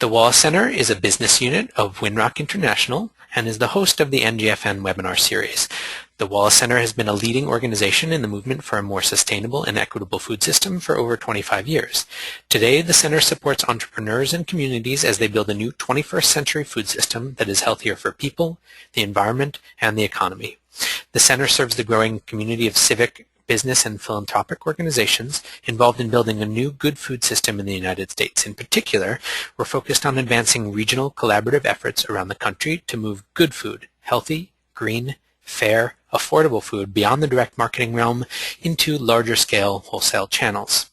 The Wallace Center is a business unit of Winrock International and is the host of the NGFN webinar series. The Wallace Center has been a leading organization in the movement for a more sustainable and equitable food system for over 25 years. Today, the center supports entrepreneurs and communities as they build a new 21st century food system that is healthier for people, the environment, and the economy. The center serves the growing community of civic, business, and philanthropic organizations involved in building a new good food system in the United States. In particular, we're focused on advancing regional collaborative efforts around the country to move good food, healthy, green, fair, affordable food beyond the direct marketing realm into larger scale wholesale channels.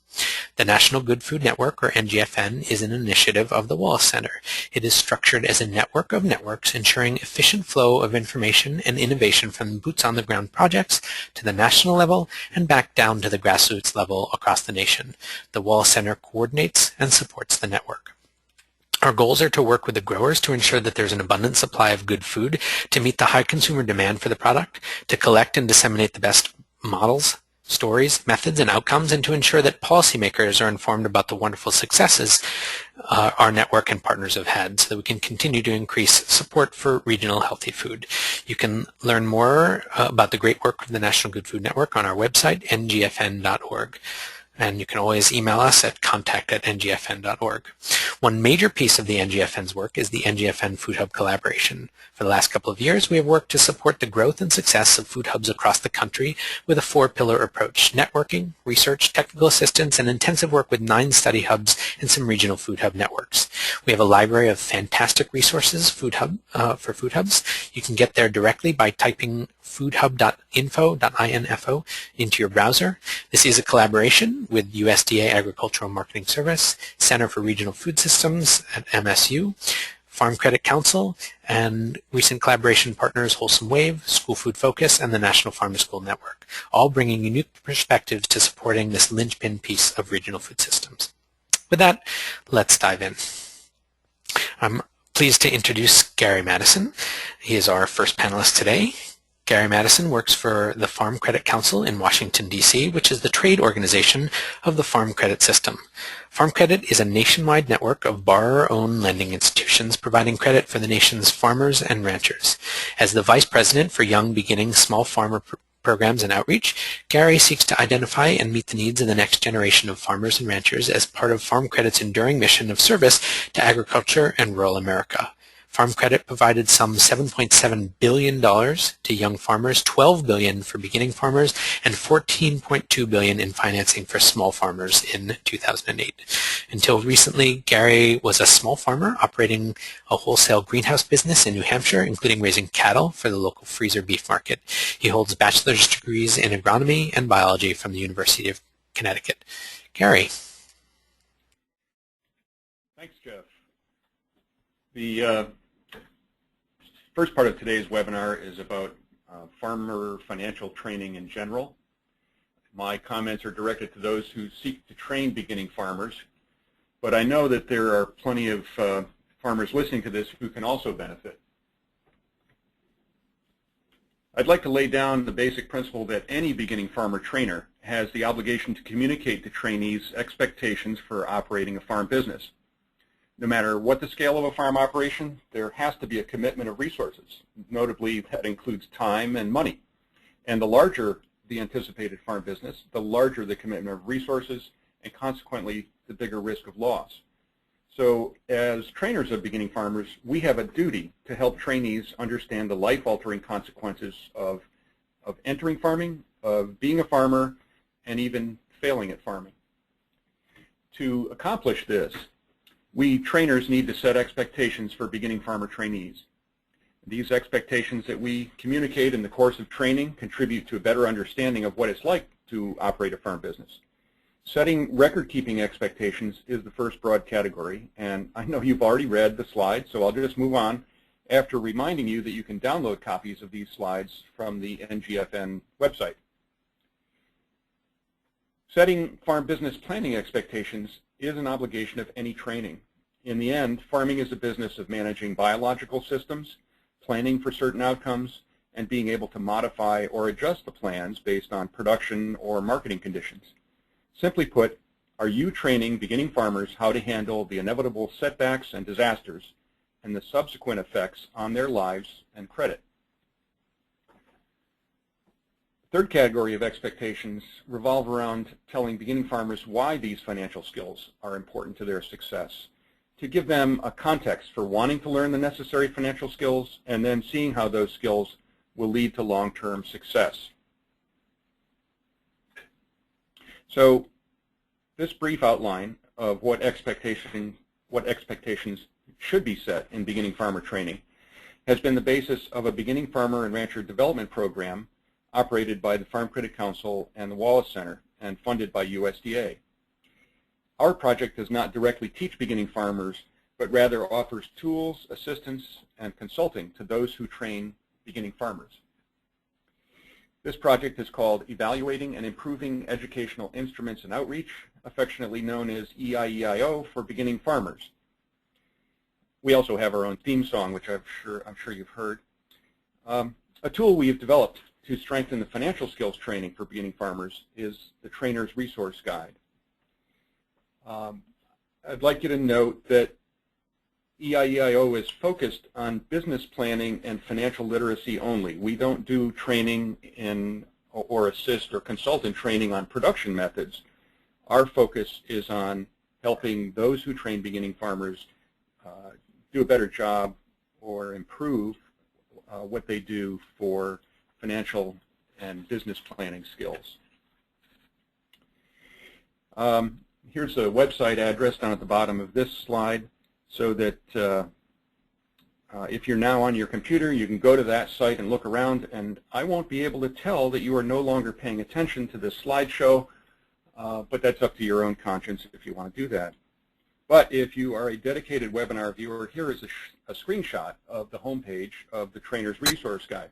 The National Good Food Network, or NGFN, is an initiative of the Wallace Center. It is structured as a network of networks, ensuring efficient flow of information and innovation from boots-on-the-ground projects to the national level and back down to the grassroots level across the nation. The Wallace Center coordinates and supports the network. Our goals are to work with the growers to ensure that there's an abundant supply of good food to meet the high consumer demand for the product, to collect and disseminate the best models, stories, methods, and outcomes, and to ensure that policymakers are informed about the wonderful successes our network and partners have had so that we can continue to increase support for regional healthy food. You can learn more about the great work of the National Good Food Network on our website, ngfn.org. And you can always email us at contact@ngfn.org. One major piece of the NGFN's work is the NGFN Food Hub collaboration. For the last couple of years, we have worked to support the growth and success of food hubs across the country with a four-pillar approach: networking, research, technical assistance, and intensive work with 9 study hubs and some regional food hub networks. We have a library of fantastic resources for food hubs. You can get there directly by typing foodhub.info into your browser. This is a collaboration with USDA Agricultural Marketing Service, Center for Regional Food Systems at MSU, Farm Credit Council, and recent collaboration partners Wholesome Wave, School Food Focus, and the National Farm to School Network, all bringing unique perspectives to supporting this linchpin piece of regional food systems. With that, let's dive in. I'm pleased to introduce Gary Madison. He is our first panelist today. Gary Madison works for the Farm Credit Council in Washington, D.C., which is the trade organization of the farm credit system. Farm Credit is a nationwide network of borrower-owned lending institutions providing credit for the nation's farmers and ranchers. As the Vice President for Young Beginning Small Farmer Programs and Outreach, Gary seeks to identify and meet the needs of the next generation of farmers and ranchers as part of Farm Credit's enduring mission of service to agriculture and rural America. Farm Credit provided some $7.7 billion to young farmers, $12 billion for beginning farmers, and $14.2 billion in financing for small farmers in 2008. Until recently, Gary was a small farmer operating a wholesale greenhouse business in New Hampshire, including raising cattle for the local freezer beef market. He holds bachelor's degrees in agronomy and biology from the University of Connecticut. Gary. Thanks, Jeff. The first part of today's webinar is about farmer financial training in general. My comments are directed to those who seek to train beginning farmers, but I know that there are plenty of farmers listening to this who can also benefit. I'd like to lay down the basic principle that any beginning farmer trainer has the obligation to communicate to trainees expectations for operating a farm business. No matter what the scale of a farm operation, there has to be a commitment of resources. Notably, that includes time and money. And the larger the anticipated farm business, the larger the commitment of resources, and consequently, the bigger risk of loss. So as trainers of beginning farmers, we have a duty to help trainees understand the life-altering consequences of entering farming, of being a farmer, and even failing at farming. To accomplish this, we trainers need to set expectations for beginning farmer trainees. These expectations that we communicate in the course of training contribute to a better understanding of what it's like to operate a farm business. Setting record-keeping expectations is the first broad category, and I know you've already read the slides, so I'll just move on after reminding you that you can download copies of these slides from the NGFN website. Setting farm business planning expectations is an obligation of any training. In the end, farming is a business of managing biological systems, planning for certain outcomes, and being able to modify or adjust the plans based on production or marketing conditions. Simply put, Are you training beginning farmers how to handle the inevitable setbacks and disasters and the subsequent effects on their lives and credit? The third category of expectations revolve around telling beginning farmers why these financial skills are important to their success, to give them a context for wanting to learn the necessary financial skills and then seeing how those skills will lead to long-term success. So this brief outline of what expectations should be set in beginning farmer training has been the basis of a beginning farmer and rancher development program operated by the Farm Credit Council and the Wallace Center and funded by USDA. Our project does not directly teach beginning farmers, but rather offers tools, assistance, and consulting to those who train beginning farmers. This project is called Evaluating and Improving Educational Instruments and Outreach, affectionately known as EIEIO for beginning farmers. We also have our own theme song, which I'm sure you've heard. A tool we have developed to strengthen the financial skills training for beginning farmers is the Trainer's Resource Guide. I'd like you to note that EIEIO is focused on business planning and financial literacy only. We don't do training in or assist or consult in training on production methods. Our focus is on helping those who train beginning farmers do a better job or improve what they do for financial and business planning skills. Here's a website address down at the bottom of this slide so that if you're now on your computer, you can go to that site and look around, and I won't be able to tell that you are no longer paying attention to this slideshow, but that's up to your own conscience if you want to do that. But if you are a dedicated webinar viewer, here is a screenshot of the homepage of the Trainer's Resource Guide.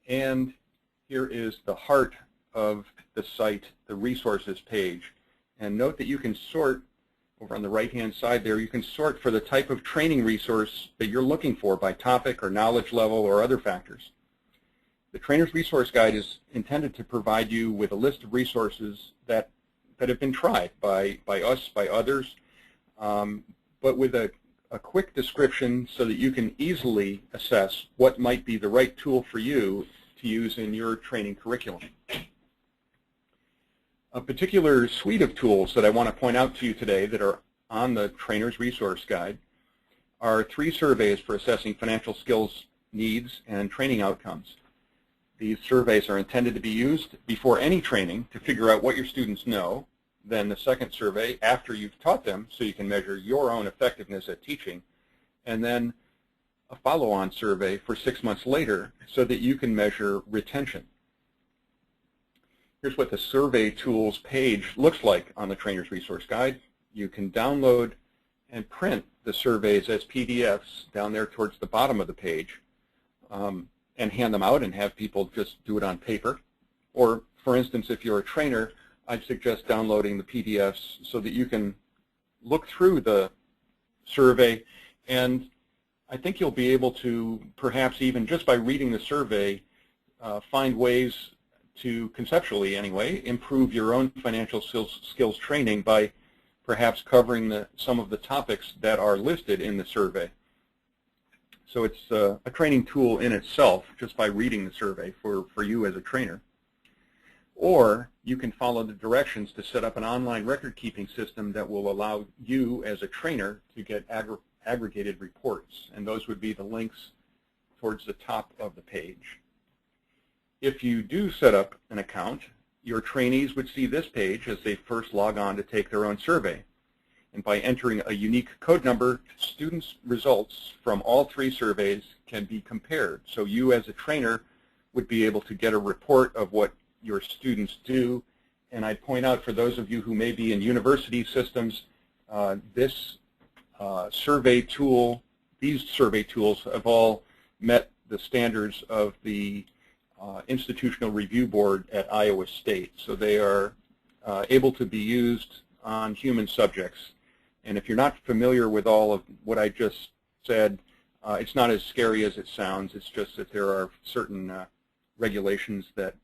And here is the heart of the site, the resources page. And note that you can sort over on the right-hand side there. You can sort for the type of training resource that you're looking for by topic or knowledge level or other factors. The Trainer's Resource Guide is intended to provide you with a list of resources that have been tried by us, by others, but with a quick description so that you can easily assess what might be the right tool for you to use in your training curriculum. A particular suite of tools that I want to point out to you today that are on the Trainer's Resource Guide are 3 surveys for assessing financial skills needs and training outcomes. These surveys are intended to be used before any training to figure out what your students know, then the second survey after you've taught them so you can measure your own effectiveness at teaching, and then a follow-on survey for 6 months later so that you can measure retention. Here's what the survey tools page looks like on the Trainer's Resource Guide. You can download and print the surveys as PDFs down there towards the bottom of the page and hand them out and have people just do it on paper. Or, for instance, if you're a trainer, I'd suggest downloading the PDFs so that you can look through the survey, and I think you'll be able to, perhaps even just by reading the survey, find ways to, conceptually anyway, improve your own financial skills training by perhaps covering some of the topics that are listed in the survey. So it's a training tool in itself just by reading the survey for you as a trainer. Or you can follow the directions to set up an online record-keeping system that will allow you as a trainer to get aggregated reports, and those would be the links towards the top of the page. If you do set up an account, your trainees would see this page as they first log on to take their own survey. And by entering a unique code number, students' results from all 3 surveys can be compared. So you as a trainer would be able to get a report of what your students do. And I'd point out for those of you who may be in university systems, this survey tool, these survey tools have all met the standards of the Institutional Review Board at Iowa State. So they are able to be used on human subjects. And if you're not familiar with all of what I just said, it's not as scary as it sounds. It's just that there are certain regulations that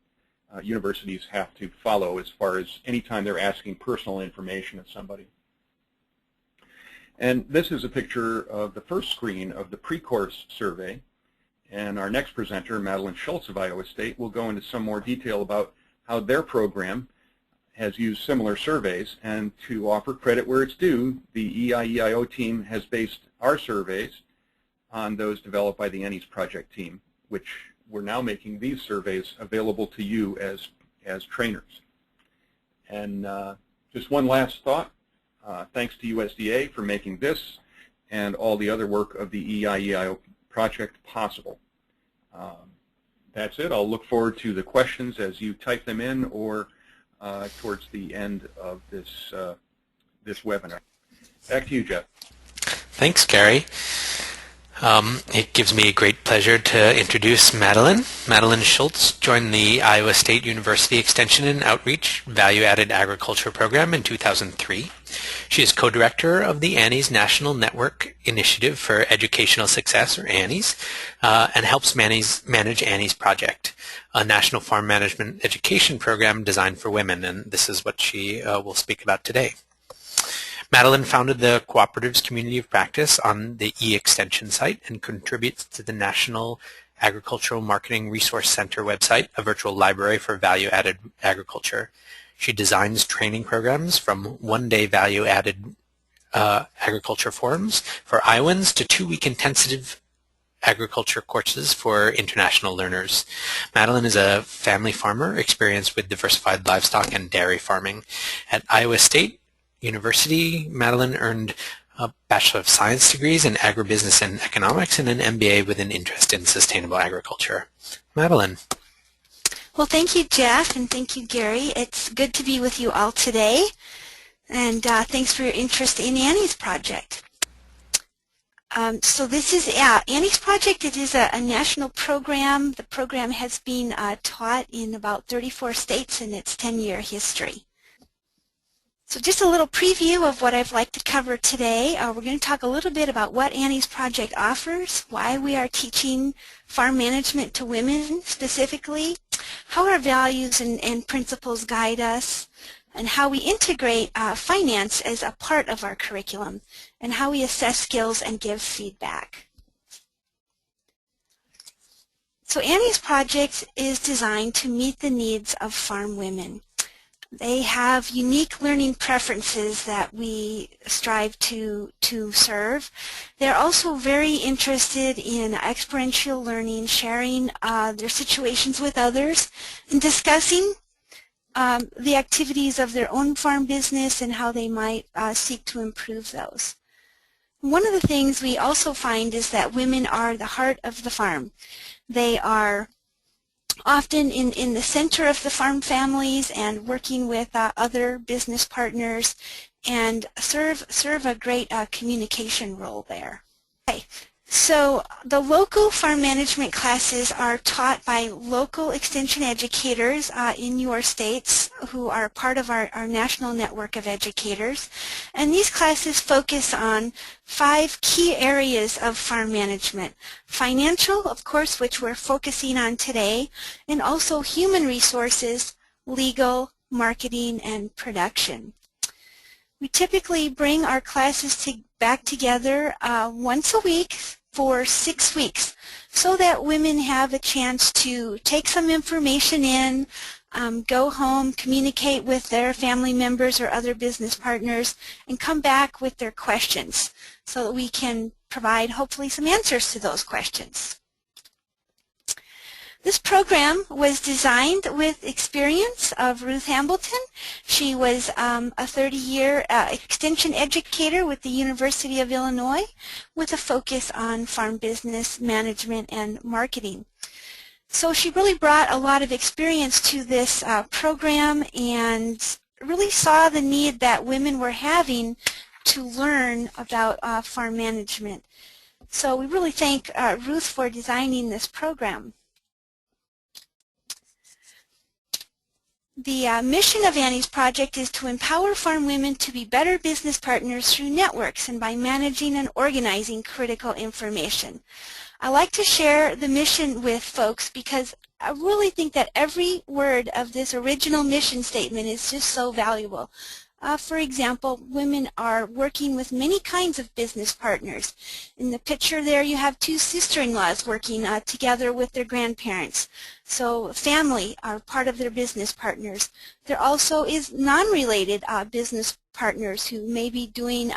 universities have to follow as far as anytime they're asking personal information of somebody. And this is a picture of the first screen of the pre-course survey. And our next presenter, Madeline Schultz of Iowa State, will go into some more detail about how their program has used similar surveys. And to offer credit where it's due, the EIEIO team has based our surveys on those developed by the NES project team, which we're now making these surveys available to you as trainers. And just one last thought. Thanks to USDA for making this and all the other work of the EIEIO project possible. That's it. I'll look forward to the questions as you type them in or towards the end of this, this webinar. Back to you, Jeff. Thanks, Gary. It gives me great pleasure to introduce Madeline. Madeline Schultz joined the Iowa State University Extension and Outreach Value-Added Agriculture Program in 2003. She is co-director of the Annie's National Network Initiative for Educational Success, or Annie's, and helps manage Annie's Project, a national farm management education program designed for women, and this is what she will speak about today. Madeline founded the Cooperatives Community of Practice on the e-extension site and contributes to the National Agricultural Marketing Resource Center website, a virtual library for value-added agriculture. She designs training programs from one-day value-added agriculture forums for Iowans to 2-week intensive agriculture courses for international learners. Madeline is a family farmer experienced with diversified livestock and dairy farming. At Iowa State University, Madeline earned a Bachelor of Science degrees in Agribusiness and Economics and an MBA with an interest in sustainable agriculture. Madeline. Well, thank you, Jeff, and thank you, Gary. It's good to be with you all today, and thanks for your interest in Annie's Project. So this is Annie's Project. It is a national program. The program has been taught in about 34 states in its 10-year history. So just a little preview of what I'd like to cover today. We're going to talk a little bit about what Annie's Project offers, why we are teaching farm management to women specifically, how our values and principles guide us, and how we integrate finance as a part of our curriculum, and how we assess skills and give feedback. So Annie's Project is designed to meet the needs of farm women. They have unique learning preferences that we strive to serve. They're also very interested in experiential learning, sharing their situations with others, and discussing the activities of their own farm business and how they might seek to improve those. One of the things we also find is that women are the heart of the farm. They are often in the center of the farm families and working with other business partners and serve a great communication role there. Okay. So the local farm management classes are taught by local extension educators in your states who are part of our national network of educators. And these classes focus on 5 key areas of farm management. Financial, of course, which we're focusing on today, and also human resources, legal, marketing, and production. We typically bring our classes back together once a week for 6 weeks so that women have a chance to take some information in, go home, communicate with their family members or other business partners, and come back with their questions so that we can provide hopefully some answers to those questions. This program was designed with experience of Ruth Hambleton. She was a 30-year extension educator with the University of Illinois with a focus on farm business management and marketing. So she really brought a lot of experience to this program and really saw the need that women were having to learn about farm management. So we really thank Ruth for designing this program. The mission of Annie's Project is to empower farm women to be better business partners through networks and by managing and organizing critical information. I like to share the mission with folks because I really think that every word of this original mission statement is just so valuable. For example, women are working with many kinds of business partners. In the picture there you have two sister-in-laws working together with their grandparents. So family are part of their business partners. There also is non-related business partners who may be doing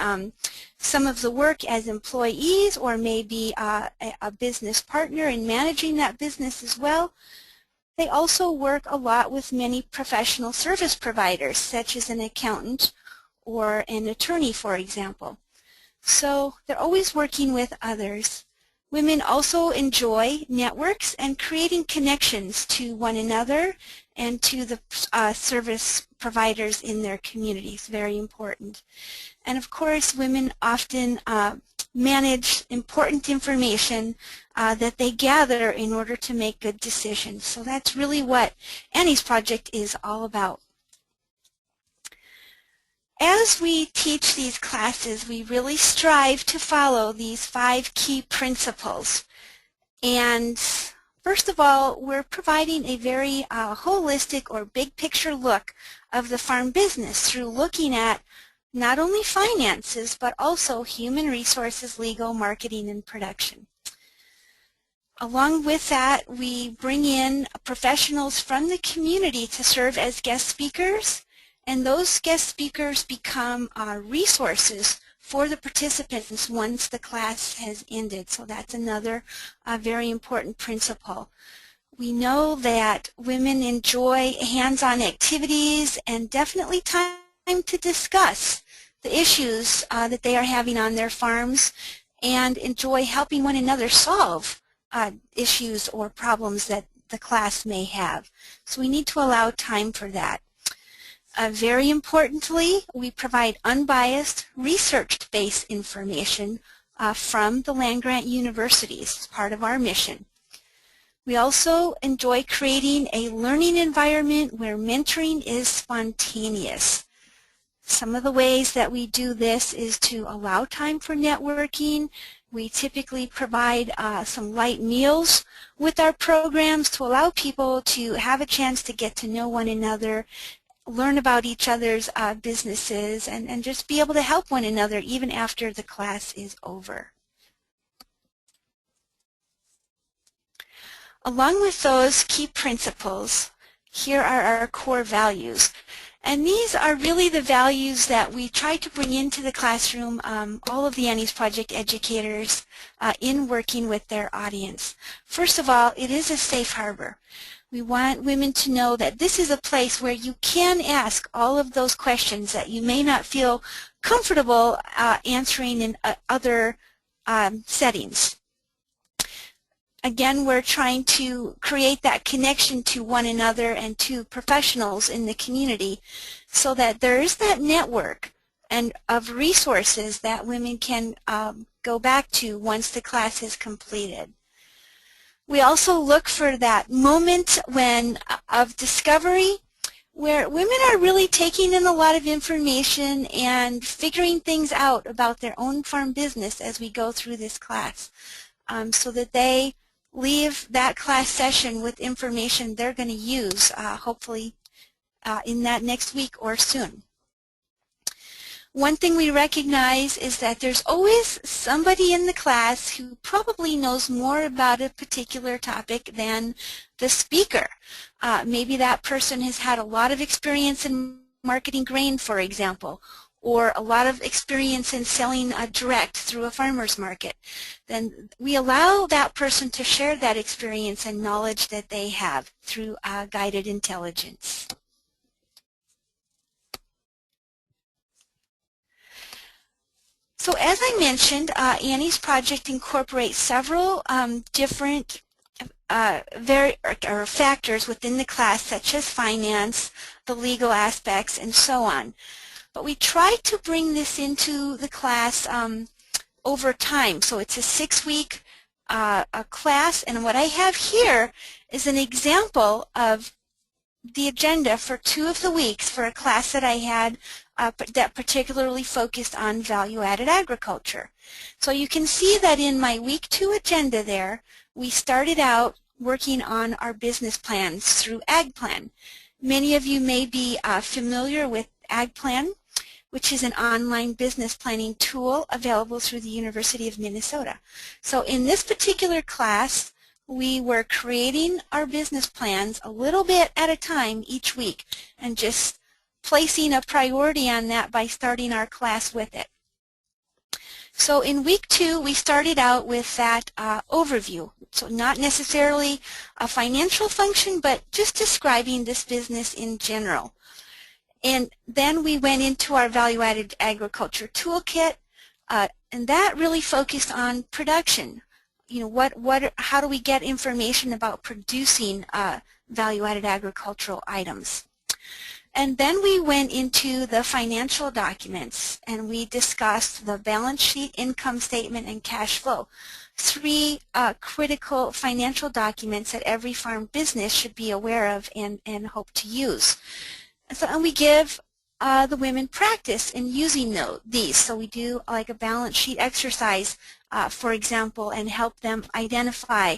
some of the work as employees or maybe a business partner in managing that business as well. They also work a lot with many professional service providers, such as an accountant or an attorney, for example. So they're always working with others. Women also enjoy networks and creating connections to one another and to the service providers in their communities. Very important. And of course, women often manage important information that they gather in order to make good decisions. So that's really what Annie's project is all about. As we teach these classes, we really strive to follow these 5 key principles. And first of all, we're providing a very holistic or big picture look of the farm business through looking at not only finances, but also human resources, legal, marketing, and production. Along with that, we bring in professionals from the community to serve as guest speakers, and those guest speakers become resources for the participants once the class has ended. So that's another very important principle. We know that women enjoy hands-on activities and definitely time to discuss the issues that they are having on their farms and enjoy helping one another solve issues or problems that the class may have. So we need to allow time for that. Very importantly, we provide unbiased, research-based information from the land-grant universities as part of our mission. We also enjoy creating a learning environment where mentoring is spontaneous. Some of the ways that we do this is to allow time for networking. We typically provide some light meals with our programs to allow people to have a chance to get to know one another, learn about each other's businesses, and just be able to help one another even after the class is over. Along with those key principles, here are our core values. And these are really the values that we try to bring into the classroom, all of the Annie's Project educators in working with their audience. First of all, it is a safe harbor. We want women to know that this is a place where you can ask all of those questions that you may not feel comfortable answering in other settings. Again, we're trying to create that connection to one another and to professionals in the community so that there is that network and of resources that women can go back to once the class is completed. We also look for that moment of discovery where women are really taking in a lot of information and figuring things out about their own farm business as we go through this class, so that they leave that class session with information they're going to use hopefully in that next week or soon. One thing we recognize is that there's always somebody in the class who probably knows more about a particular topic than the speaker. Maybe that person has had a lot of experience in marketing grain, for example, or a lot of experience in selling direct through a farmer's market. Then we allow that person to share that experience and knowledge that they have through guided intelligence. So as I mentioned, Annie's project incorporates several different factors within the class, such as finance, the legal aspects, and so on. But we try to bring this into the class over time. So it's a 6-week class, and what I have here is an example of the agenda for 2 of the weeks for a class that I had that particularly focused on value-added agriculture. So you can see that in my week 2 agenda there, we started out working on our business plans through AgPlan. Many of you may be familiar with AgPlan, which is an online business planning tool available through the University of Minnesota. So in this particular class, we were creating our business plans a little bit at a time each week and just placing a priority on that by starting our class with it. So in week 2, we started out with that overview. So not necessarily a financial function, but just describing this business in general. And then we went into our value-added agriculture toolkit, and that really focused on production. You know, how do we get information about producing value-added agricultural items? And then we went into the financial documents, and we discussed the balance sheet, income statement, and cash flow. 3 critical financial documents that every farm business should be aware of and hope to use. And we give the women practice in using these. So we do like a balance sheet exercise, for example, and help them identify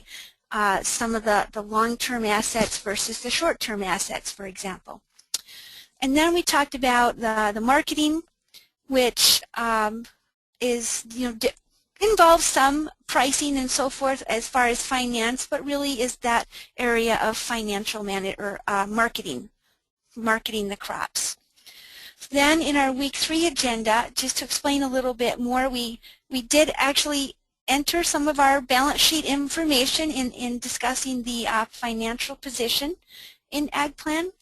some of the long-term assets versus the short-term assets, for example. And then we talked about the marketing, which is, you know, involves some pricing and so forth as far as finance, but really is that area of financial marketing the crops. Then in our week 3 agenda, just to explain a little bit more, we did actually enter some of our balance sheet information in discussing the financial position in AgPlan.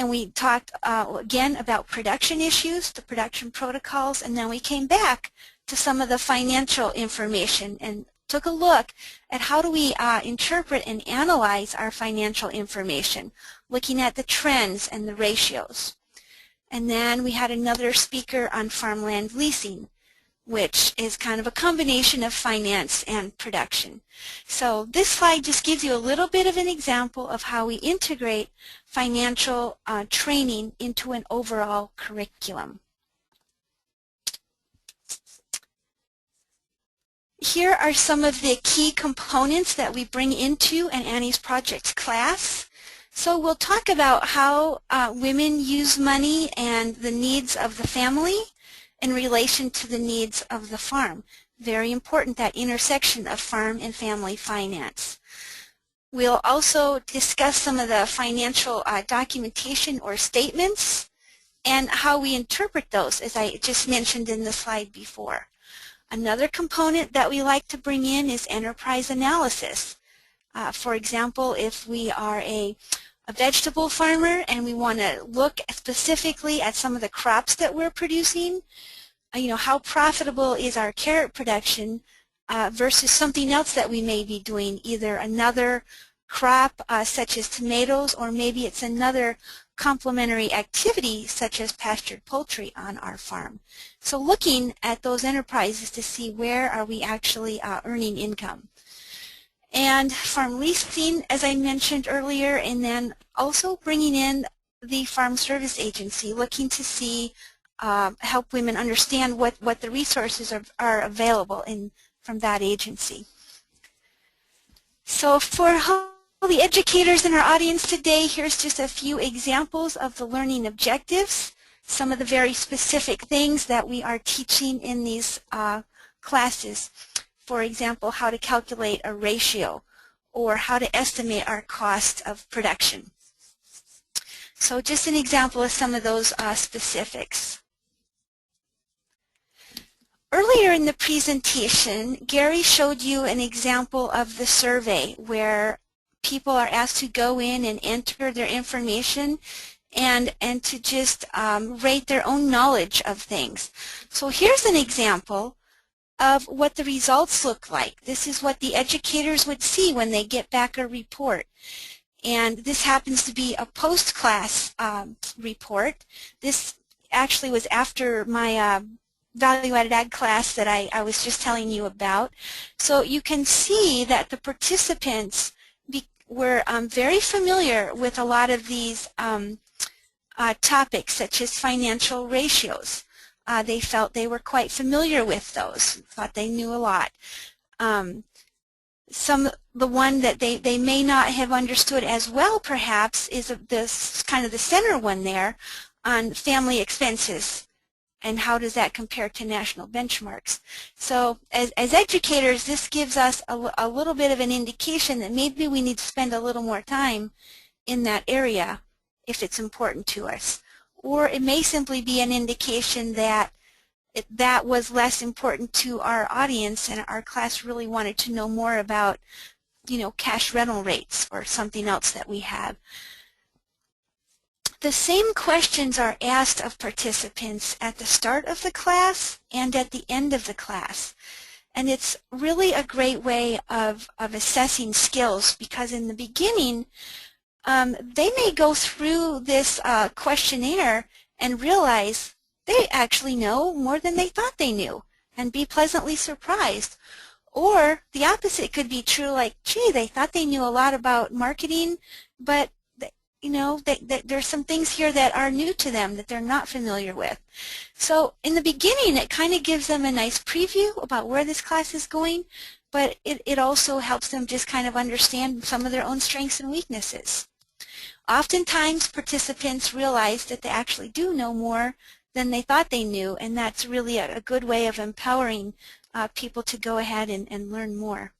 And we talked again about production issues, the production protocols, and then we came back to some of the financial information and took a look at how do we interpret and analyze our financial information, looking at the trends and the ratios. And then we had another speaker on farmland leasing, which is kind of a combination of finance and production. So this slide just gives you a little bit of an example of how we integrate financial training into an overall curriculum. Here are some of the key components that we bring into an Annie's Projects class. So we'll talk about how women use money and the needs of the family in relation to the needs of the farm. Very important, that intersection of farm and family finance. We'll also discuss some of the financial documentation or statements and how we interpret those, as I just mentioned in the slide before. Another component that we like to bring in is enterprise analysis. For example, if we are a vegetable farmer and we want to look specifically at some of the crops that we're producing, you know, how profitable is our carrot production versus something else that we may be doing, either another crop such as tomatoes, or maybe it's another complementary activity such as pastured poultry on our farm. So looking at those enterprises to see where are we actually earning income. And farm leasing, as I mentioned earlier, and then also bringing in the Farm Service Agency, looking to see, help women understand what the resources are available from that agency. So for all the educators in our audience today, here's just a few examples of the learning objectives, some of the very specific things that we are teaching in these classes. For example, how to calculate a ratio or how to estimate our cost of production. So just an example of some of those specifics. Earlier in the presentation, Gary showed you an example of the survey where people are asked to go in and enter their information and to just rate their own knowledge of things. So here's an example of what the results look like. This is what the educators would see when they get back a report. And this happens to be a post-class report. This actually was after my value-added ag class that I was just telling you about. So you can see that the participants were very familiar with a lot of these topics, such as financial ratios. They felt they were quite familiar with those, thought they knew a lot. the one that they may not have understood as well perhaps is this kind of the center one there on family expenses and how does that compare to national benchmarks. So as educators, this gives us a little bit of an indication that maybe we need to spend a little more time in that area if it's important to us. Or it may simply be an indication that that was less important to our audience and our class really wanted to know more about, cash rental rates or something else that we have. The same questions are asked of participants at the start of the class and at the end of the class. And it's really a great way of assessing skills because in the beginning, they may go through this questionnaire and realize they actually know more than they thought they knew and be pleasantly surprised. Or the opposite could be true, like, gee, they thought they knew a lot about marketing, but there's some things here that are new to them that they're not familiar with. So in the beginning, it kind of gives them a nice preview about where this class is going, but it also helps them just kind of understand some of their own strengths and weaknesses. Oftentimes, participants realize that they actually do know more than they thought they knew, and that's really a good way of empowering people to go ahead and learn more.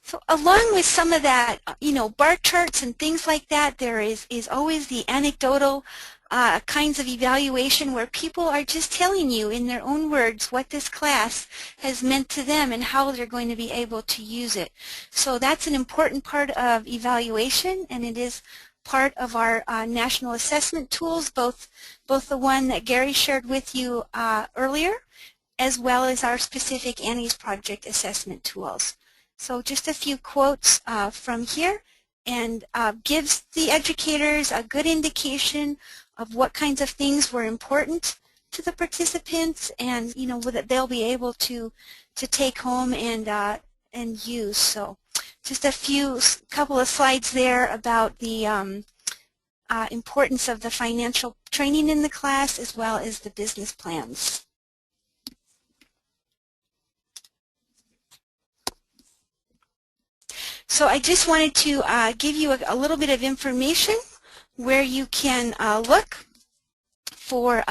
So along with some of that, bar charts and things like that, there is always the anecdotal kinds of evaluation where people are just telling you in their own words what this class has meant to them and how they're going to be able to use it. So that's an important part of evaluation, and it is part of our national assessment tools, both the one that Gary shared with you earlier, as well as our specific Annie's Project assessment tools. So just a few quotes from here, and gives the educators a good indication of what kinds of things were important to the participants, and that they'll be able to take home and use. So just a couple of slides there about the importance of the financial training in the class as well as the business plans. So I just wanted to give you a little bit of information where you can look for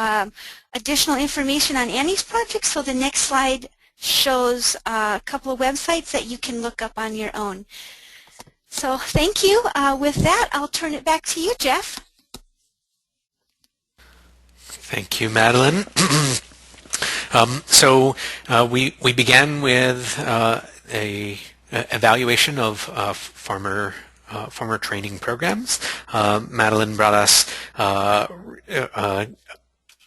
additional information on Annie's project. So the next slide shows a couple of websites that you can look up on your own. So thank you. With that, I'll turn it back to you, Jeff. Thank you, Madeline. We began with a evaluation of farmer training programs. Madeline brought us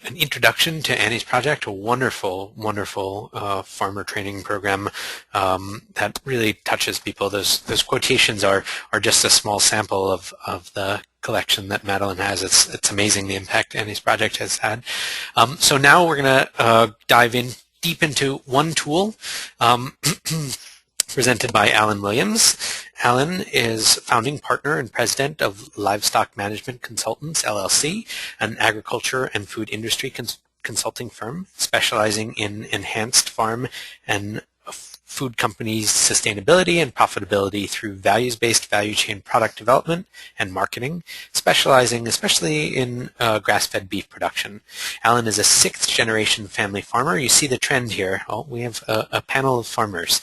an introduction to Annie's Project, a wonderful farmer training program that really touches people. Those quotations are just a small sample of the collection that Madeline has. It's amazing the impact Annie's Project has had. So now we're going to dive in deep into one tool presented by Alan Williams. Alan is founding partner and president of Livestock Management Consultants, LLC, an agriculture and food industry consulting firm specializing in enhanced farm and food companies' sustainability and profitability through values-based value chain product development and marketing, specializing especially in grass-fed beef production. Alan is a sixth-generation family farmer. You see the trend here. Oh, we have a panel of farmers.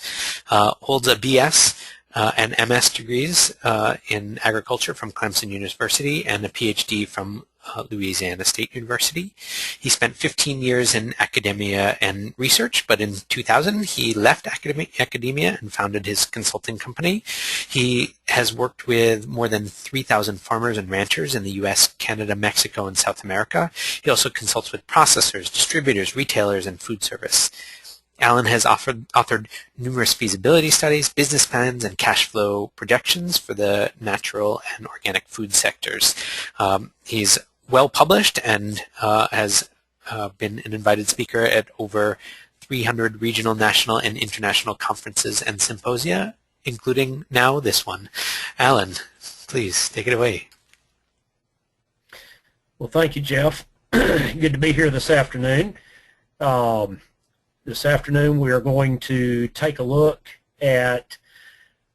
Holds a BS and MS degrees in agriculture from Clemson University and a PhD from Louisiana State University. He spent 15 years in academia and research, but in 2000 he left academia and founded his consulting company. He has worked with more than 3,000 farmers and ranchers in the U.S., Canada, Mexico, and South America. He also consults with processors, distributors, retailers, and food service. Alan has authored numerous feasibility studies, business plans, and cash flow projections for the natural and organic food sectors. He's well published and has been an invited speaker at over 300 regional, national, and international conferences and symposia, including now this one. Alan, please take it away. Well, thank you, Jeff. Good to be here this afternoon. This afternoon we are going to take a look at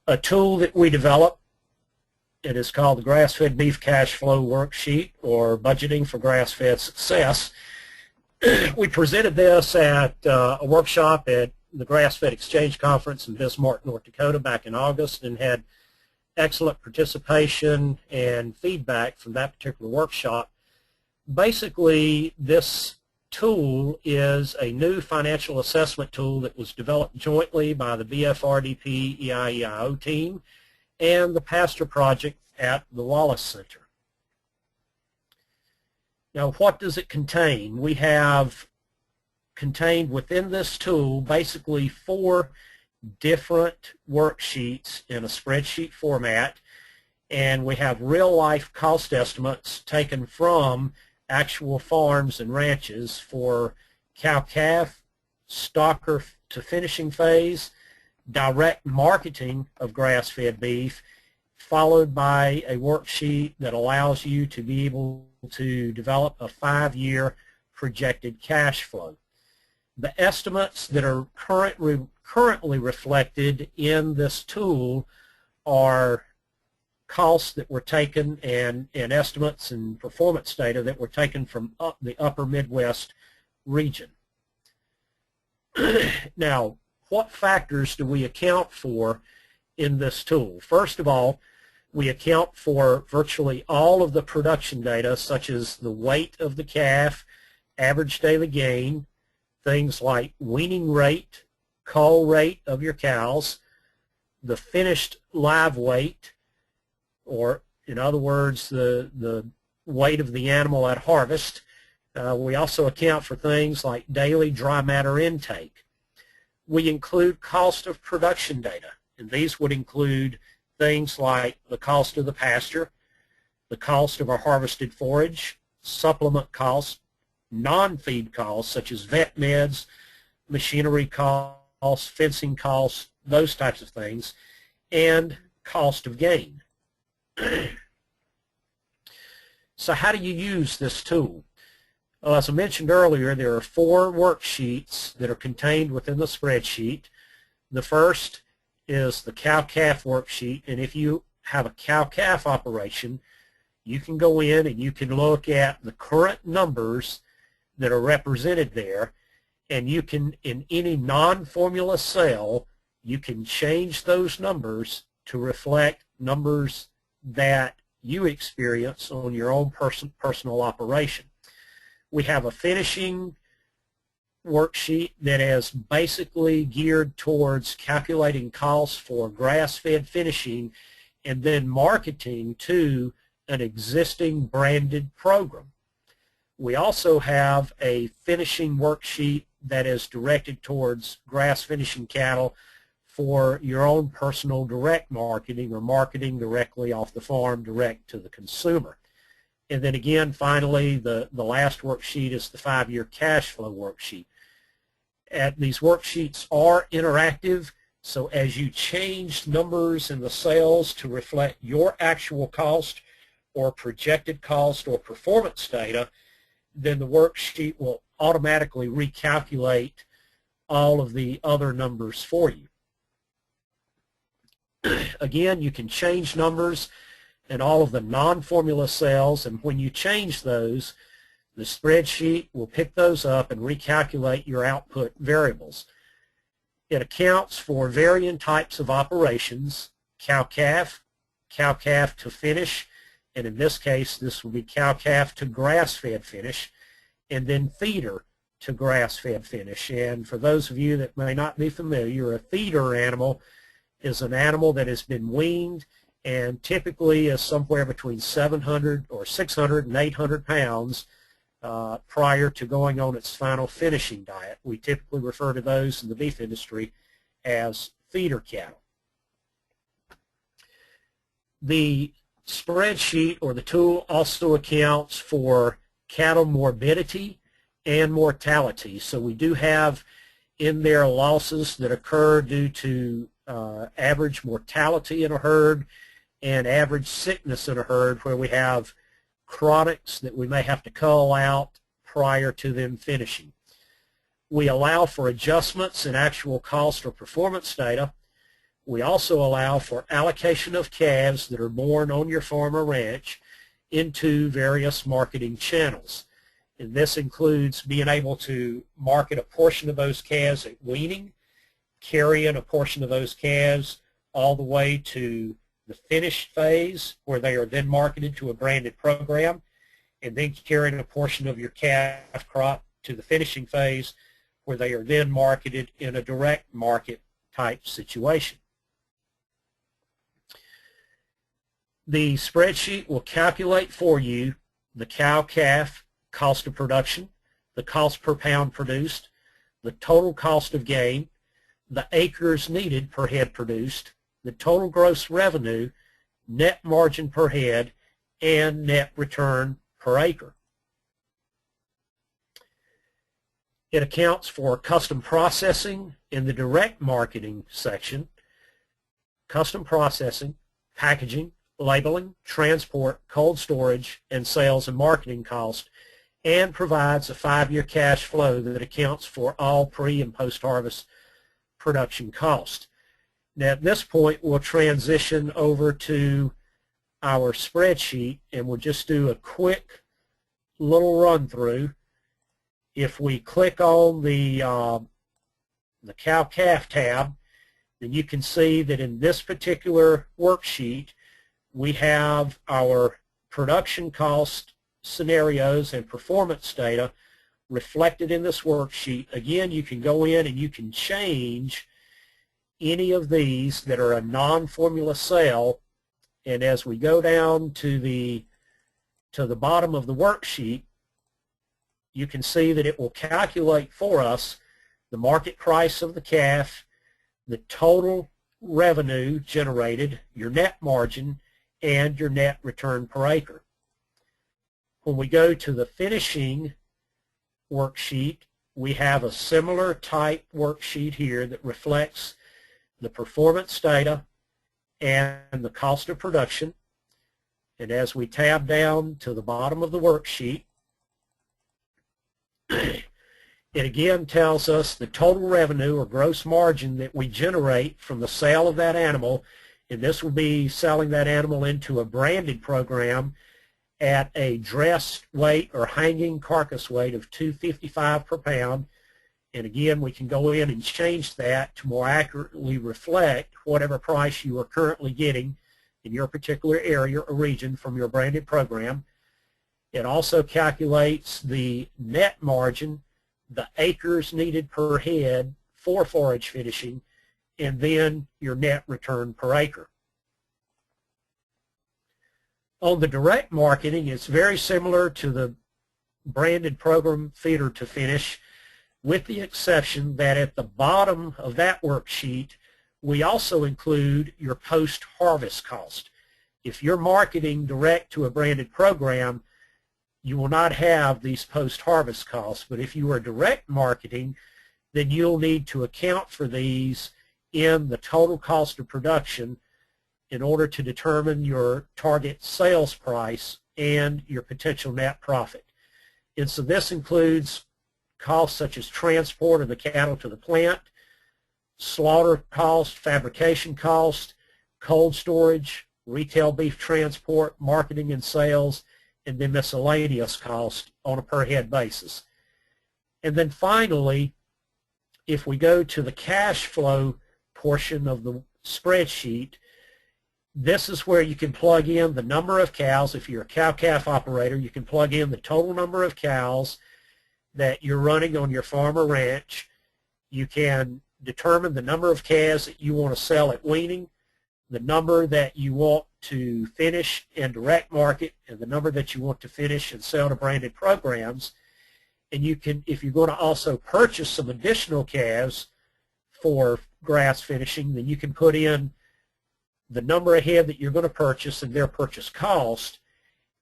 a tool that we developed. It is called the Grass-Fed Beef Cash Flow Worksheet, or Budgeting for Grass-Fed Success. We presented this at a workshop at the Grass-Fed Exchange Conference in Bismarck, North Dakota back in August, and had excellent participation and feedback from that particular workshop. Basically, this tool is a new financial assessment tool that was developed jointly by the BFRDP EIEIO team and the Pastor Project at the Wallace Center. Now, what does it contain? We have contained within this tool basically 4 different worksheets in a spreadsheet format, and we have real-life cost estimates taken from actual farms and ranches for cow-calf, stocker to finishing phase, direct marketing of grass-fed beef, followed by a worksheet that allows you to be able to develop a 5-year projected cash flow. The estimates that are currently reflected in this tool are costs that were taken and estimates and performance data that were taken from the upper Midwest region. Now, what factors do we account for in this tool? First of all, we account for virtually all of the production data, such as the weight of the calf, average daily gain, things like weaning rate, cull rate of your cows, the finished live weight, or in other words, the weight of the animal at harvest. We also account for things like daily dry matter intake. We include cost of production data, and these would include things like the cost of the pasture, the cost of our harvested forage, supplement costs, non-feed costs such as vet meds, machinery costs, fencing costs, those types of things, and cost of gain. So how do you use this tool? Well, as I mentioned earlier, there are 4 worksheets that are contained within the spreadsheet. The first is the cow-calf worksheet, and if you have a cow-calf operation, you can go in and you can look at the current numbers that are represented there, and you can, in any non-formula cell, you can change those numbers to reflect numbers that you experience on your own personal operation. We have a finishing worksheet that is basically geared towards calculating costs for grass-fed finishing and then marketing to an existing branded program. We also have a finishing worksheet that is directed towards grass finishing cattle for your own personal direct marketing, or marketing directly off the farm direct to the consumer. And then again, finally, the last worksheet is the 5-year cash flow worksheet. These worksheets are interactive, so as you change numbers in the cells to reflect your actual cost or projected cost or performance data, then the worksheet will automatically recalculate all of the other numbers for you. Again, you can change numbers in all of the non-formula cells, and when you change those, the spreadsheet will pick those up and recalculate your output variables. It accounts for varying types of operations: cow-calf, cow-calf to finish, and in this case, this will be cow-calf to grass-fed finish, and then feeder to grass-fed finish. And for those of you that may not be familiar, a feeder animal is an animal that has been weaned and typically is somewhere between 700 or 600 and 800 pounds prior to going on its final finishing diet. We typically refer to those in the beef industry as feeder cattle. The spreadsheet, or the tool, also accounts for cattle morbidity and mortality. So we do have in there losses that occur due to average mortality in a herd and average sickness in a herd, where we have chronics that we may have to cull out prior to them finishing. We allow for adjustments in actual cost or performance data. We also allow for allocation of calves that are born on your farm or ranch into various marketing channels. And this includes being able to market a portion of those calves at weaning, carrying a portion of those calves all the way to the finished phase where they are then marketed to a branded program, and then carrying a portion of your calf crop to the finishing phase where they are then marketed in a direct market type situation. The spreadsheet will calculate for you the cow-calf cost of production, the cost per pound produced, the total cost of gain, the acres needed per head produced, the total gross revenue, net margin per head, and net return per acre. It accounts for custom processing in the direct marketing section, custom processing, packaging, labeling, transport, cold storage, and sales and marketing cost, and provides a 5-year cash flow that accounts for all pre- and post-harvest production cost. Now at this point we'll transition over to our spreadsheet and we'll just do a quick little run through. If we click on the cow-calf tab, then you can see that in this particular worksheet we have our production cost scenarios and performance data reflected in this worksheet. Again, you can go in and you can change any of these that are a non-formula cell, and as we go down to the bottom of the worksheet, you can see that it will calculate for us the market price of the calf, the total revenue generated, your net margin, and your net return per acre. When we go to the finishing worksheet, we have a similar type worksheet here that reflects the performance data and the cost of production. And as we tab down to the bottom of the worksheet, it again tells us the total revenue or gross margin that we generate from the sale of that animal, and this will be selling that animal into a branded program at a dressed weight or hanging carcass weight of 255 per pound. And again, we can go in and change that to more accurately reflect whatever price you are currently getting in your particular area or region from your branded program. It also calculates the net margin, the acres needed per head for forage finishing, and then your net return per acre. On the direct marketing, it's very similar to the branded program feeder to finish, with the exception that at the bottom of that worksheet, we also include your post-harvest cost. If you're marketing direct to a branded program, you will not have these post-harvest costs, but if you are direct marketing, then you'll need to account for these in the total cost of production in order to determine your target sales price and your potential net profit. And so this includes costs such as transport of the cattle to the plant, slaughter cost, fabrication cost, cold storage, retail beef transport, marketing and sales, and then miscellaneous cost on a per head basis. And then finally, if we go to the cash flow portion of the spreadsheet, this is where you can plug in the number of cows. If you're a cow-calf operator, you can plug in the total number of cows that you're running on your farm or ranch. You can determine the number of calves that you want to sell at weaning, the number that you want to finish and direct market, and the number that you want to finish and sell to branded programs. And you can, if you're going to also purchase some additional calves for grass finishing, then you can put in the number of head that you're going to purchase and their purchase cost,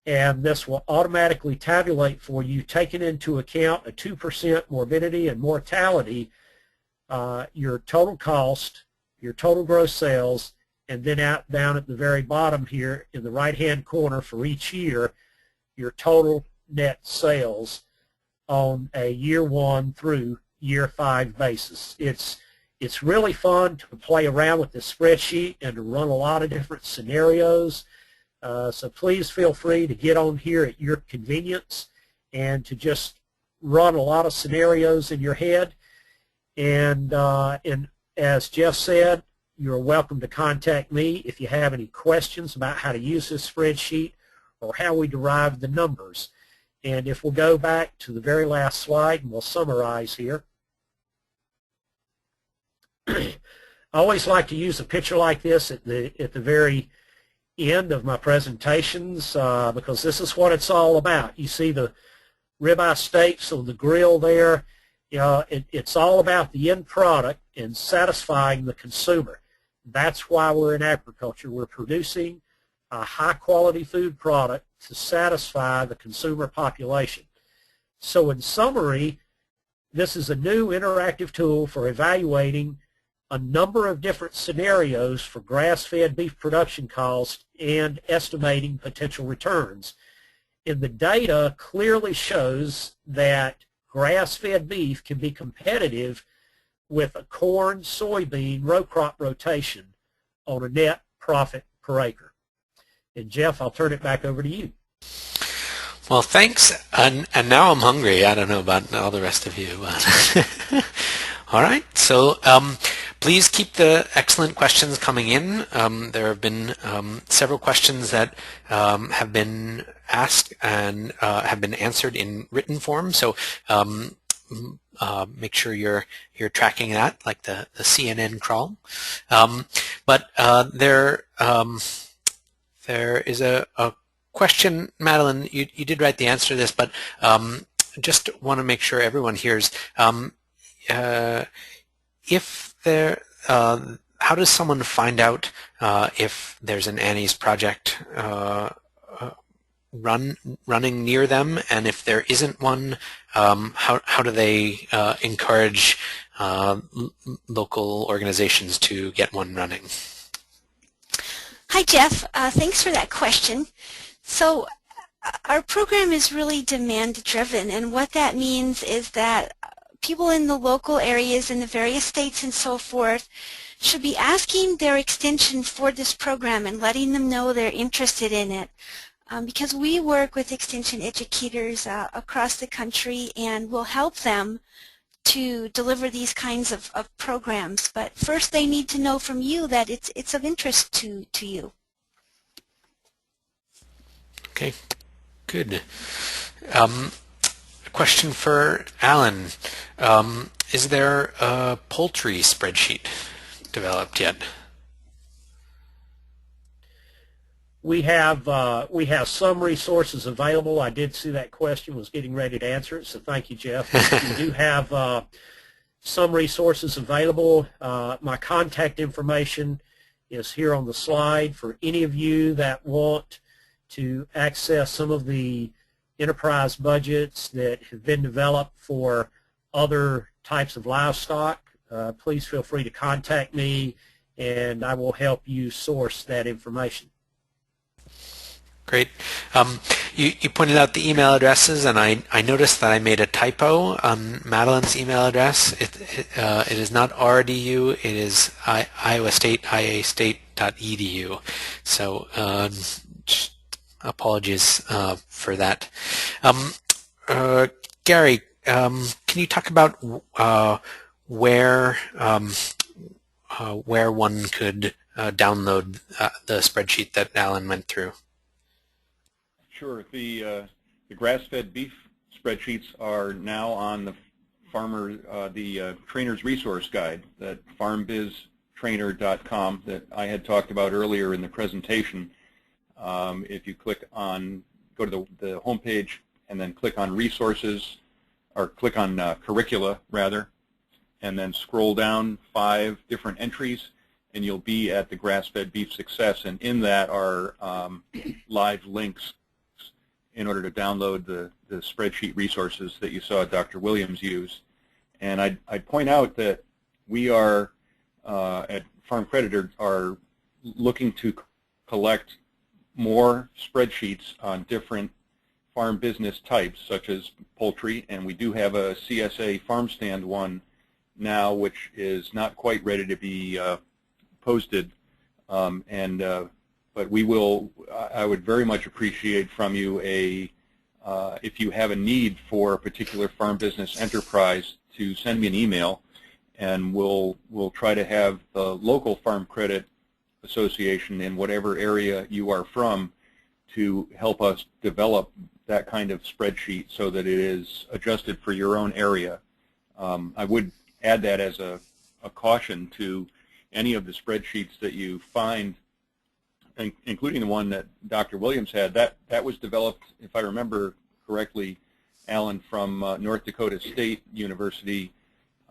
and this will automatically tabulate for you, taking into account a 2% morbidity and mortality, your total cost, your total gross sales, and then down at the very bottom here in the right-hand corner for each year, your total net sales on a year 1 through year 5 basis. It's really fun to play around with this spreadsheet and to run a lot of different scenarios. So please feel free to get on here at your convenience and to just run a lot of scenarios in your head. And as Jeff said, you're welcome to contact me if you have any questions about how to use this spreadsheet or how we derive the numbers. And if we'll go back to the very last slide and we'll summarize here. I always like to use a picture like this at the very end of my presentations because this is what it's all about. You see the ribeye steaks on the grill there. It's all about the end product and satisfying the consumer. That's why we're in agriculture. We're producing a high-quality food product to satisfy the consumer population. So in summary, this is a new interactive tool for evaluating a number of different scenarios for grass-fed beef production costs and estimating potential returns. And the data clearly shows that grass-fed beef can be competitive with a corn, soybean, row crop rotation on a net profit per acre. And Jeff, I'll turn it back over to you. Well, thanks. And now I'm hungry. I don't know about all the rest of you. But all right. So please keep the excellent questions coming in. There have been several questions that have been asked and have been answered in written form. So make sure you're tracking that, like the CNN crawl. But there is a question, Madeline. You did write the answer to this, but just want to make sure everyone hears. If there, how does someone find out if there's an Annie's project running near them, and if there isn't one, how do they encourage local organizations to get one running? Hi, Jeff. Thanks for that question. So our program is really demand-driven, and what that means is that people in the local areas in the various states and so forth should be asking their extension for this program and letting them know they're interested in it. Because we work with extension educators across the country and will help them to deliver these kinds of programs. But first they need to know from you that it's of interest to you. Okay, good. A question for Alan. Is there a poultry spreadsheet developed yet? We have some resources available. I did see that question, was getting ready to answer it, so thank you, Jeff. We do have some resources available. My contact information is here on the slide for any of you that want to access some of the enterprise budgets that have been developed for other types of livestock. Please feel free to contact me and I will help you source that information. Great. You pointed out the email addresses, and I noticed that I made a typo on Madeline's email address. It is not RDU, it is Iowa State, iastate.edu. So apologies for that. Gary, can you talk about where one could download the spreadsheet that Alan went through? Sure. The grass-fed beef spreadsheets are now on the trainer's resource guide, that farmbiztrainer.com that I had talked about earlier in the presentation. If you go to the home page and then click on resources, or click on curricula rather, and then scroll down 5 different entries, and you'll be at the grass-fed beef success, and in that are live links in order to download the spreadsheet resources that you saw Dr. Williams use. And I'd point out that we are, at Farm Creditor, are looking to collect more spreadsheets on different farm business types, such as poultry, and we do have a CSA farm stand one now, which is not quite ready to be posted. But we will. I would very much appreciate from you if you have a need for a particular farm business enterprise, to send me an email, and we'll try to have the local farm credit association in whatever area you are from to help us develop that kind of spreadsheet so that it is adjusted for your own area. I would add that as a caution to any of the spreadsheets that you find, including the one that Dr. Williams had. That was developed, if I remember correctly, Alan, from North Dakota State University,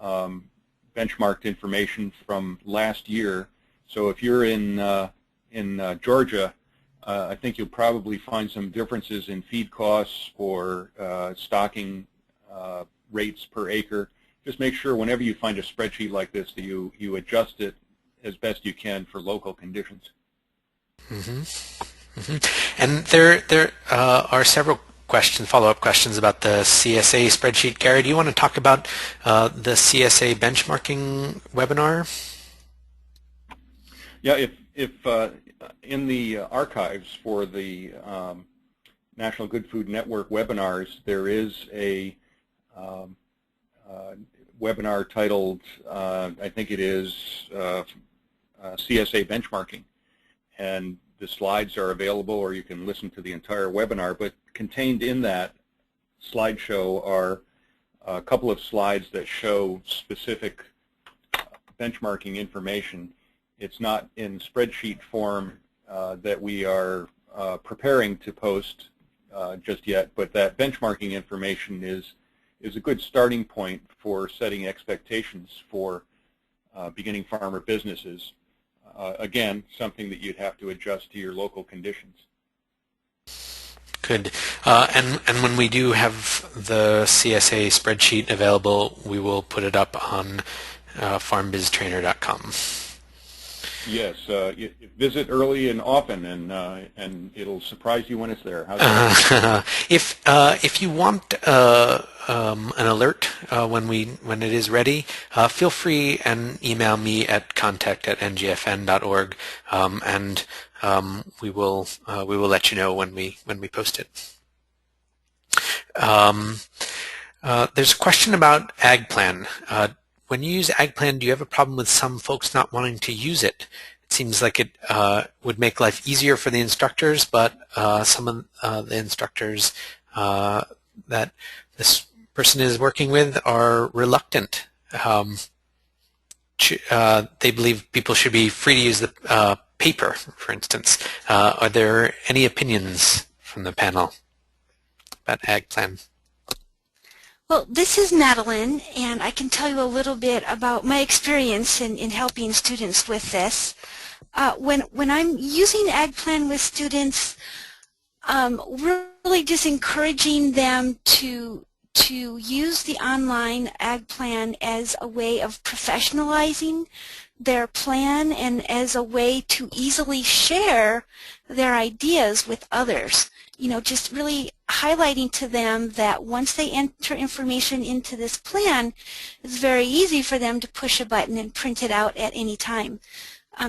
benchmarked information from last year. So if you're in Georgia, I think you'll probably find some differences in feed costs or stocking rates per acre. Just make sure whenever you find a spreadsheet like this that you adjust it as best you can for local conditions. Mm-hmm. Mm-hmm. And there are several follow-up questions about the CSA spreadsheet. Gary, do you want to talk about the CSA benchmarking webinar? Yeah, if in the archives for the National Good Food Network webinars, there is a webinar titled, I think it is CSA benchmarking, and the slides are available, or you can listen to the entire webinar. But contained in that slideshow are a couple of slides that show specific benchmarking information. It's not in spreadsheet form that we are preparing to post just yet, but that benchmarking information is a good starting point for setting expectations for beginning farmer businesses. Again, something that you'd have to adjust to your local conditions. Good. And when we do have the CSA spreadsheet available, we will put it up on farmbiztrainer.com. Yes, visit early and often, and it'll surprise you when it's there. How's that? If you want an alert when it is ready, feel free and email me at contact@ngfn.org, and we will let you know when we post it. There's a question about AgPlan. When you use AgPlan, do you have a problem with some folks not wanting to use it? It seems like it would make life easier for the instructors, but some of the instructors that this person is working with are reluctant. They believe people should be free to use the paper, for instance. Are there any opinions from the panel about AgPlan? Well, this is Madeline, and I can tell you a little bit about my experience in helping students with this. When I'm using AgPlan with students, really just encouraging them to use the online AgPlan as a way of professionalizing their plan and as a way to easily share their ideas with others. You know, just really highlighting to them that once they enter information into this plan, it's very easy for them to push a button and print it out at any time.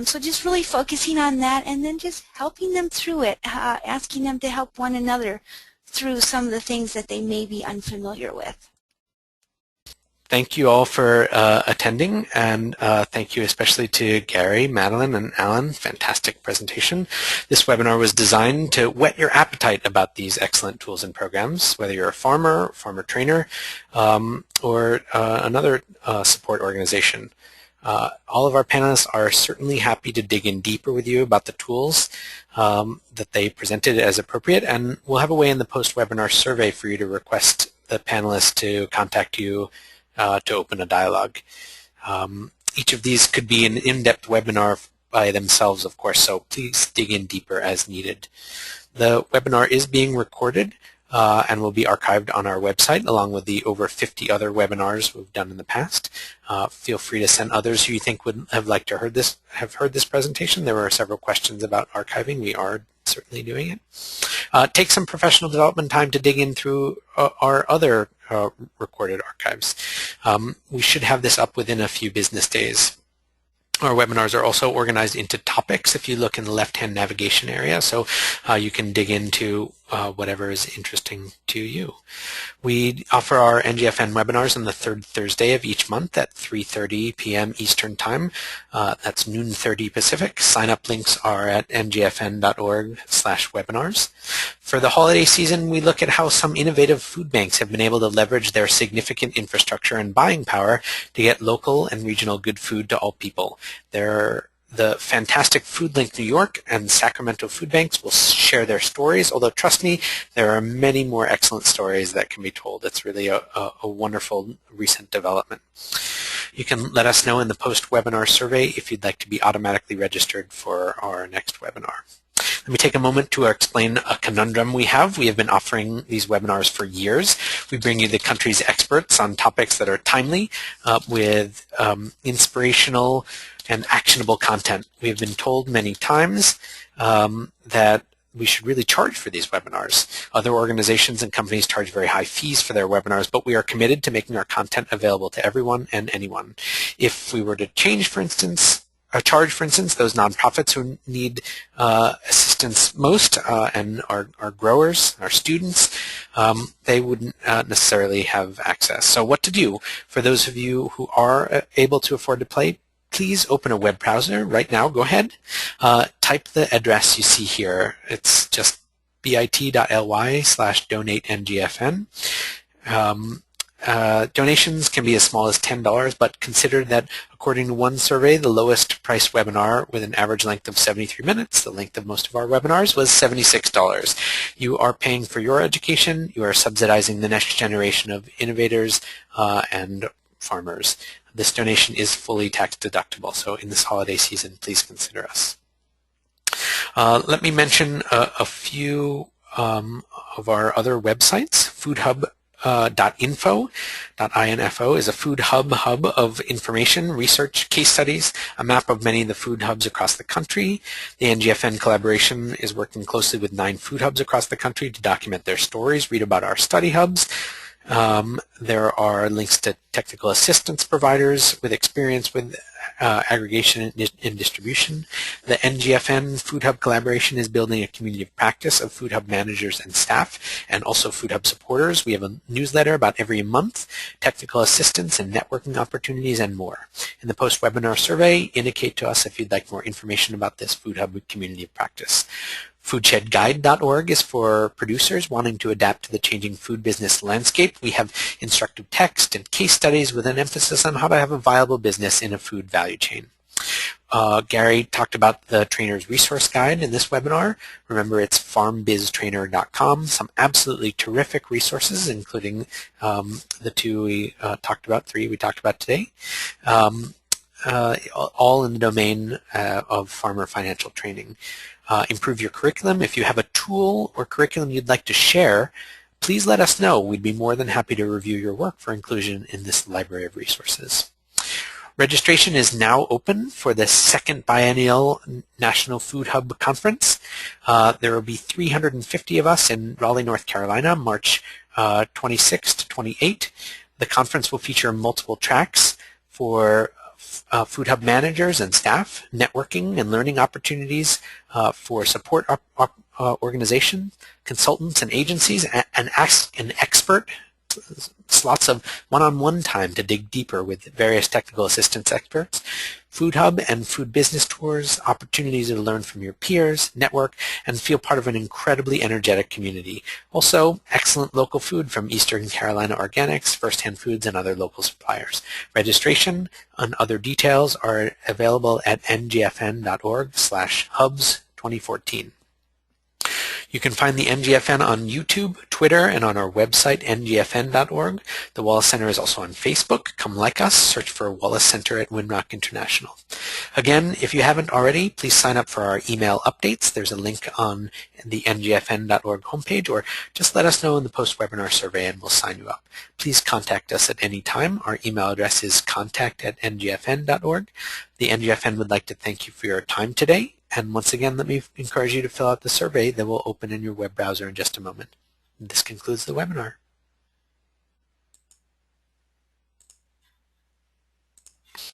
So just really focusing on that, and then just helping them through it, asking them to help one another through some of the things that they may be unfamiliar with. Thank you all for attending, and thank you especially to Gary, Madeline, and Alan. Fantastic presentation. This webinar was designed to whet your appetite about these excellent tools and programs, whether you're a farmer trainer, or another support organization. All of our panelists are certainly happy to dig in deeper with you about the tools that they presented as appropriate, and we'll have a way in the post-webinar survey for you to request the panelists to contact you to open a dialogue. Each of these could be an in-depth webinar by themselves, of course, so please dig in deeper as needed. The webinar is being recorded and will be archived on our website along with the over 50 other webinars we've done in the past. Feel free to send others who you think would have liked to have heard this presentation. There were several questions about archiving. We are certainly doing it. Take some professional development time to dig in through our other recorded archives. We should have this up within a few business days. Our webinars are also organized into topics if you look in the left-hand navigation area, so you can dig into whatever is interesting to you. We offer our NGFN webinars on the third Thursday of each month at 3:30 p.m. Eastern Time. That's noon 30 Pacific. Sign-up links are at ngfn.org/webinars. For the holiday season, we look at how some innovative food banks have been able to leverage their significant infrastructure and buying power to get local and regional good food to all people. The fantastic Food Link New York and Sacramento food banks will share their stories, although trust me, there are many more excellent stories that can be told. It's really a wonderful recent development. You can let us know in the post-webinar survey if you'd like to be automatically registered for our next webinar. Let me take a moment to explain a conundrum we have. We have been offering these webinars for years. We bring you the country's experts on topics that are timely with inspirational and actionable content. We have been told many times that we should really charge for these webinars. Other organizations and companies charge very high fees for their webinars, but we are committed to making our content available to everyone and anyone. If we were to change, for instance, charge, for instance, those nonprofits who need assistance most and our growers, our students, they wouldn't necessarily have access. So what to do for those of you who are able to afford to pay? Please open a web browser right now. Go ahead. Type the address you see here. It's just bit.ly/donate-ngfn. Donations can be as small as $10, but consider that according to one survey, the lowest price webinar with an average length of 73 minutes, the length of most of our webinars, was $76. You are paying for your education. You are subsidizing the next generation of innovators and farmers. This donation is fully tax deductible, so in this holiday season, please consider us. Let me mention a few of our other websites. foodhub.info is a food hub of information, research, case studies, a map of many of the food hubs across the country. The NGFN collaboration is working closely with 9 food hubs across the country to document their stories, read about our study hubs. There are links to technical assistance providers with experience with aggregation and distribution. The NGFN Food Hub collaboration is building a community of practice of Food Hub managers and staff, and also Food Hub supporters. We have a newsletter about every month, technical assistance and networking opportunities, and more. In the post-webinar survey, indicate to us if you'd like more information about this Food Hub community of practice. Foodshedguide.org is for producers wanting to adapt to the changing food business landscape. We have instructive text and case studies with an emphasis on how to have a viable business in a food value chain. Gary talked about the Trainer's Resource Guide in this webinar. Remember, it's farmbiztrainer.com. Some absolutely terrific resources, including the two we talked about, 3 we talked about today. All in the domain of farmer financial training. Improve your curriculum. If you have a tool or curriculum you'd like to share, please let us know. We'd be more than happy to review your work for inclusion in this library of resources. Registration is now open for the 2nd Biennial National Food Hub Conference. There will be 350 of us in Raleigh, North Carolina, March 26 to 28. The conference will feature multiple tracks for Food Hub managers and staff, networking and learning opportunities for support organizations, consultants and agencies, and an expert, slots of one-on-one time to dig deeper with various technical assistance experts, Food Hub and food business tours, opportunities to learn from your peers, network, and feel part of an incredibly energetic community. Also, excellent local food from Eastern Carolina Organics, First Hand Foods, and other local suppliers. Registration and other details are available at ngfn.org/hubs2014. You can find the NGFN on YouTube, Twitter, and on our website, ngfn.org. The Wallace Center is also on Facebook. Come like us. Search for Wallace Center at Winrock International. Again, if you haven't already, please sign up for our email updates. There's a link on the ngfn.org homepage, or just let us know in the post-webinar survey and we'll sign you up. Please contact us at any time. Our email address is contact@ngfn.org. The NGFN would like to thank you for your time today And once again, let me encourage you to fill out the survey that will open in your web browser in just a moment. This concludes the webinar.